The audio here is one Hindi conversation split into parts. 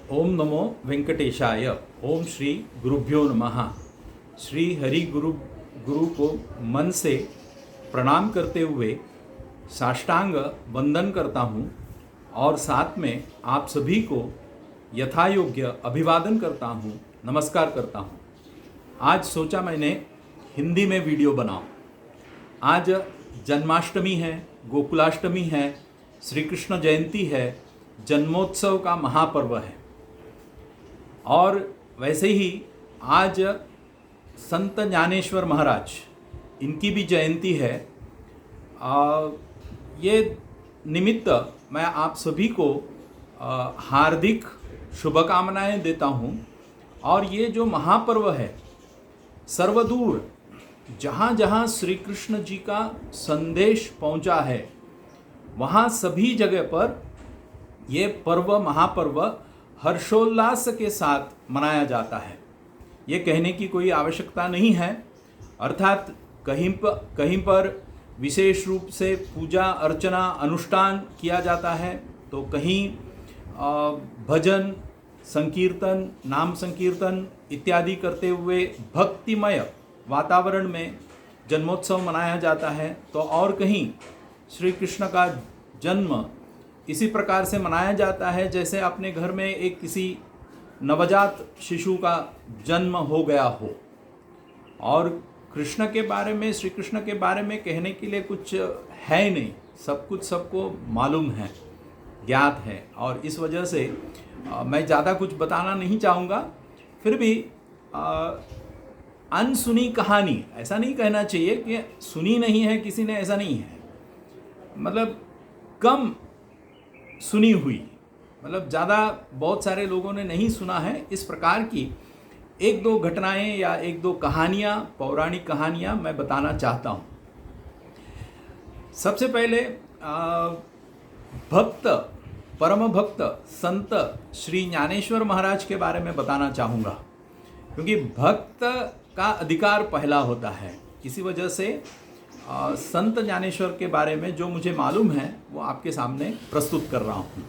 ओम नमो वेंकटेशाय। ओम श्री गुरुभ्यो नमः। श्री हरि गुरु को मन से प्रणाम करते हुए साष्टांग वंदन करता हूँ और साथ में आप सभी को यथायोग्य अभिवादन करता हूँ, नमस्कार करता हूँ। आज सोचा मैंने हिंदी में वीडियो बनाऊँ। आज जन्माष्टमी है, गोकुलाष्टमी है, श्री कृष्ण जयंती है, जन्मोत्सव का महापर्व है। और वैसे ही आज संत ज्ञानेश्वर महाराज, इनकी भी जयंती है। ये निमित्त मैं आप सभी को हार्दिक शुभकामनाएं देता हूँ। और ये जो महापर्व है, सर्वदूर जहाँ जहाँ श्री कृष्ण जी का संदेश पहुँचा है, वहाँ सभी जगह पर ये पर्व, महापर्व हर्षोल्लास के साथ मनाया जाता है। ये कहने की कोई आवश्यकता नहीं है। अर्थात कहीं पर विशेष रूप से पूजा अर्चना अनुष्ठान किया जाता है, तो कहीं भजन संकीर्तन, नाम संकीर्तन इत्यादि करते हुए भक्तिमय वातावरण में जन्मोत्सव मनाया जाता है, तो और कहीं श्री कृष्ण का जन्म इसी प्रकार से मनाया जाता है जैसे अपने घर में एक किसी नवजात शिशु का जन्म हो गया हो। और कृष्ण के बारे में, श्री कृष्ण के बारे में कहने के लिए कुछ है ही नहीं, सब कुछ सबको मालूम है, ज्ञात है। और इस वजह से मैं ज़्यादा कुछ बताना नहीं चाहूँगा। फिर भी अनसुनी कहानी, ऐसा नहीं कहना चाहिए कि सुनी नहीं है किसी ने, ऐसा नहीं है। मतलब कम सुनी हुई, मतलब ज़्यादा बहुत सारे लोगों ने नहीं सुना है, इस प्रकार की एक दो घटनाएं या एक दो कहानियाँ, पौराणिक कहानियाँ मैं बताना चाहता हूँ। सबसे पहले भक्त, परम भक्त संत श्री ज्ञानेश्वर महाराज के बारे में बताना चाहूँगा, क्योंकि भक्त का अधिकार पहला होता है। इसी वजह से संत ज्ञानेश्वर के बारे में जो मुझे मालूम है वो आपके सामने प्रस्तुत कर रहा हूँ।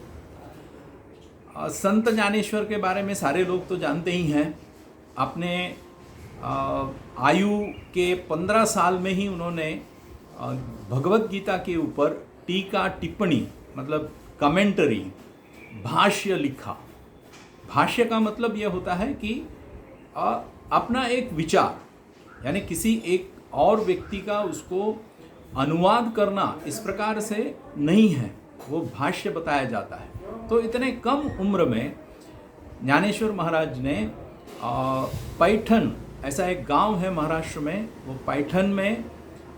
संत ज्ञानेश्वर के बारे में सारे लोग तो जानते ही हैं। अपने आयु के 15 साल में ही उन्होंने भगवत गीता के ऊपर टीका टिप्पणी, मतलब कमेंटरी, भाष्य लिखा। भाष्य का मतलब यह होता है कि अपना एक विचार, यानी किसी एक और व्यक्ति का उसको अनुवाद करना इस प्रकार से नहीं है, वो भाष्य बताया जाता है। तो इतने कम उम्र में ज्ञानेश्वर महाराज ने पैठन, ऐसा एक गांव है महाराष्ट्र में, वो पैठन में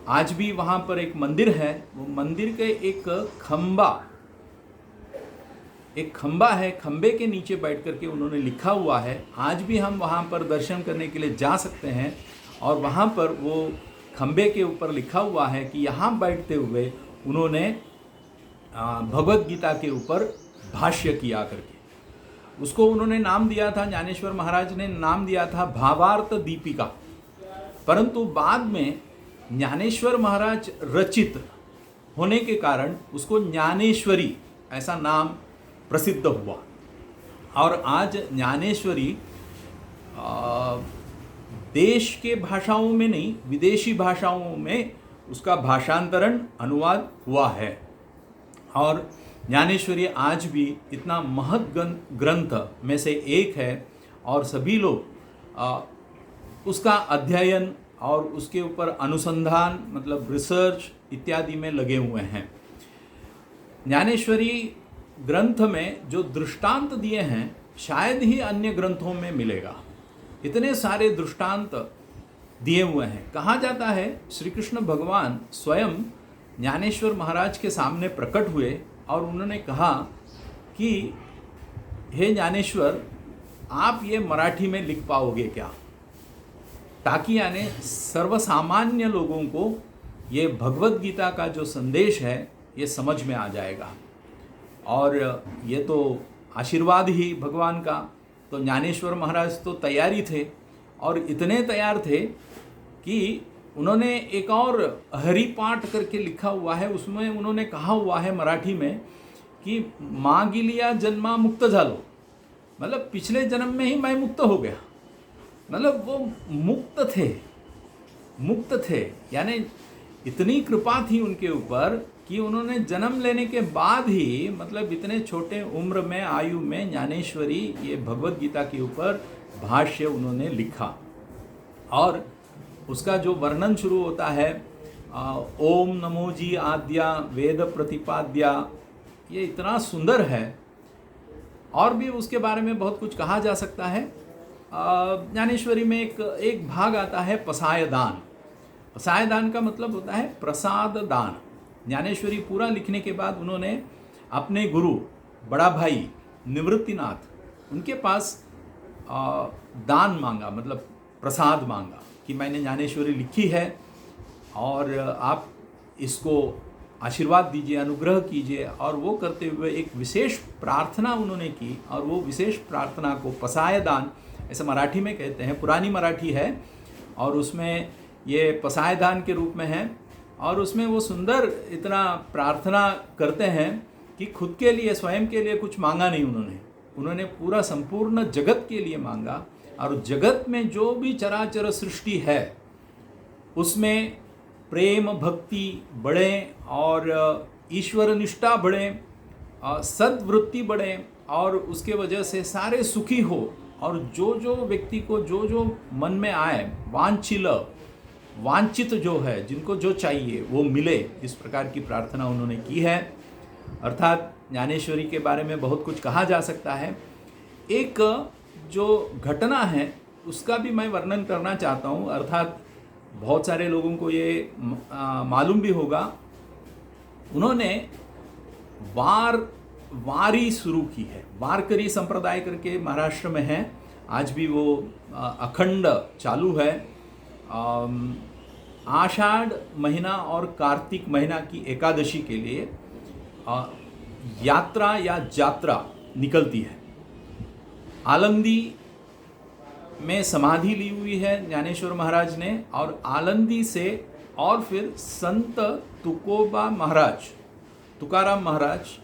आज भी वहाँ पर एक मंदिर है। वो मंदिर के एक खंबा है, खंबे के नीचे बैठ करके उन्होंने लिखा हुआ है। आज भी हम वहाँ पर दर्शन करने के लिए जा सकते हैं और वहाँ पर वो खंबे के ऊपर लिखा हुआ है कि यहाँ बैठते हुए उन्होंने भगवत गीता के ऊपर भाष्य किया करके, उसको उन्होंने नाम दिया था, ज्ञानेश्वर महाराज ने नाम दिया था भावार्थ दीपिका। परंतु बाद में ज्ञानेश्वर महाराज रचित होने के कारण उसको ज्ञानेश्वरी ऐसा नाम प्रसिद्ध हुआ। और आज ज्ञानेश्वरी देश के भाषाओं में नहीं, विदेशी भाषाओं में उसका भाषांतरण, अनुवाद हुआ है। और ज्ञानेश्वरी आज भी इतना महत् ग्रंथ में से एक है और सभी लोग उसका अध्ययन और उसके ऊपर अनुसंधान, मतलब रिसर्च इत्यादि में लगे हुए हैं। ज्ञानेश्वरी ग्रंथ में जो दृष्टांत दिए हैं शायद ही अन्य ग्रंथों में मिलेगा। इतने सारे दृष्टांत दिए हुए हैं। कहा जाता है श्री कृष्ण भगवान स्वयं ज्ञानेश्वर महाराज के सामने प्रकट हुए और उन्होंने कहा कि हे ज्ञानेश्वर, आप ये मराठी में लिख पाओगे क्या, ताकि यानी सर्वसामान्य लोगों को ये भगवत गीता का जो संदेश है ये समझ में आ जाएगा। और ये तो आशीर्वाद ही भगवान का। तो ज्ञानेश्वर महाराज तो तैयारी थे और इतने तैयार थे कि उन्होंने एक और हरिपाठ करके लिखा हुआ है, उसमें उन्होंने कहा हुआ है मराठी में कि मागिलिया जन्मा मुक्त झालो, मतलब पिछले जन्म में ही मैं मुक्त हो गया, मतलब वो मुक्त थे, यानी इतनी कृपा थी उनके ऊपर कि उन्होंने जन्म लेने के बाद ही, मतलब इतने छोटे उम्र में, आयु में, ज्ञानेश्वरी ये भगवत गीता के ऊपर भाष्य उन्होंने लिखा। और उसका जो वर्णन शुरू होता है ओम नमो जी आद्या वेद प्रतिपाद्या, ये इतना सुंदर है। और भी उसके बारे में बहुत कुछ कहा जा सकता है। ज्ञानेश्वरी में एक भाग आता है पसाय दान। पसाय दान का मतलब होता है प्रसाद दान। ज्ञानेश्वरी पूरा लिखने के बाद उन्होंने अपने गुरु बड़ा भाई निवृत्तिनाथ, उनके पास दान मांगा, मतलब प्रसाद मांगा कि मैंने ज्ञानेश्वरी लिखी है और आप इसको आशीर्वाद दीजिए, अनुग्रह कीजिए। और वो करते हुए एक विशेष प्रार्थना उन्होंने की, और वो विशेष प्रार्थना को पसाय दान ऐसा मराठी में कहते हैं, पुरानी मराठी है, और उसमें ये पसाय दान के रूप में है। और उसमें वो सुंदर इतना प्रार्थना करते हैं कि खुद के लिए, स्वयं के लिए कुछ मांगा नहीं उन्होंने पूरा संपूर्ण जगत के लिए मांगा। और जगत में जो भी चराचर सृष्टि है उसमें प्रेम भक्ति बढ़े और ईश्वर निष्ठा बढ़े, सद्वृत्ति बढ़े, और उसके वजह से सारे सुखी हो। और जो व्यक्ति को जो मन में आए, वांछित जो है, जिनको जो चाहिए वो मिले, इस प्रकार की प्रार्थना उन्होंने की है। अर्थात ज्ञानेश्वरी के बारे में बहुत कुछ कहा जा सकता है। एक जो घटना है उसका भी मैं वर्णन करना चाहता हूँ। अर्थात बहुत सारे लोगों को ये मालूम भी होगा, उन्होंने वारी शुरू की है। वारकरी संप्रदाय करके महाराष्ट्र में है, आज भी वो अखंड चालू है। आषाढ़ महीना और कार्तिक महीना की एकादशी के लिए यात्रा या जात्रा निकलती है। आलंदी में समाधि ली हुई है ज्ञानेश्वर महाराज ने, और आलंदी से और फिर संत तुकोबा महाराज, तुकाराम महाराज,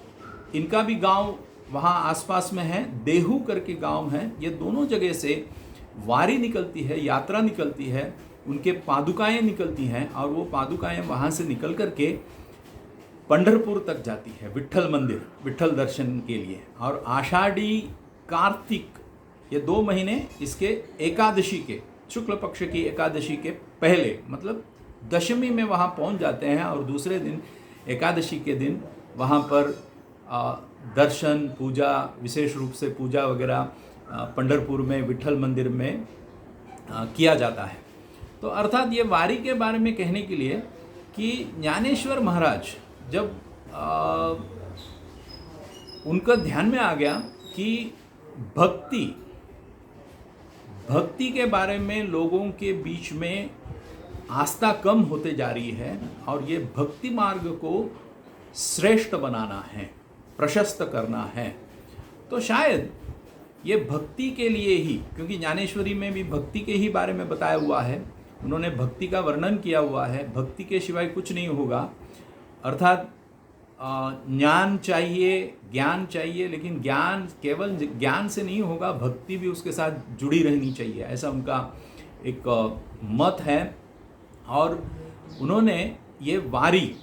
इनका भी गांव वहाँ आसपास में है, देहू करके गांव है। ये दोनों जगह से वारी निकलती है, यात्रा निकलती है, उनके पादुकाएं निकलती हैं, और वो पादुकाएं वहाँ से निकल करके पंढरपुर तक जाती है, विट्ठल मंदिर, विट्ठल दर्शन के लिए। और आषाढ़ी कार्तिक ये 2 महीने इसके एकादशी के, शुक्ल पक्ष की एकादशी के पहले, मतलब दशमी में वहाँ पहुँच जाते हैं, और दूसरे दिन एकादशी के दिन वहाँ पर दर्शन, पूजा, विशेष रूप से पूजा वगैरह पंढरपुर में विट्ठल मंदिर में किया जाता है। तो अर्थात ये वारी के बारे में कहने के लिए कि ज्ञानेश्वर महाराज जब उनका ध्यान में आ गया कि भक्ति के बारे में लोगों के बीच में आस्था कम होते जा रही है, और ये भक्ति मार्ग को श्रेष्ठ बनाना है, प्रशस्त करना है। तो शायद ये भक्ति के लिए ही, क्योंकि ज्ञानेश्वरी में भी भक्ति के ही बारे में बताया हुआ है, उन्होंने भक्ति का वर्णन किया हुआ है, भक्ति के सिवाय कुछ नहीं होगा। अर्थात ज्ञान चाहिए, ज्ञान चाहिए, लेकिन ज्ञान केवल ज्ञान से नहीं होगा, भक्ति भी उसके साथ जुड़ी रहनी चाहिए, ऐसा उनका एक मत है। और उन्होंने ये वारी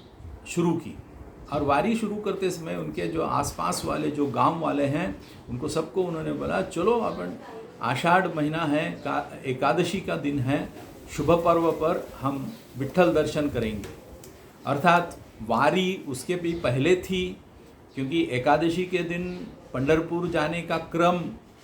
शुरू की, और वारी शुरू करते समय उनके जो आसपास वाले जो गांव वाले हैं उनको सबको उन्होंने बोला, चलो अपन आषाढ़ महीना है, एकादशी का दिन है, शुभ पर्व पर हम विट्ठल दर्शन करेंगे। अर्थात वारी उसके भी पहले थी, क्योंकि एकादशी के दिन पंढरपुर जाने का क्रम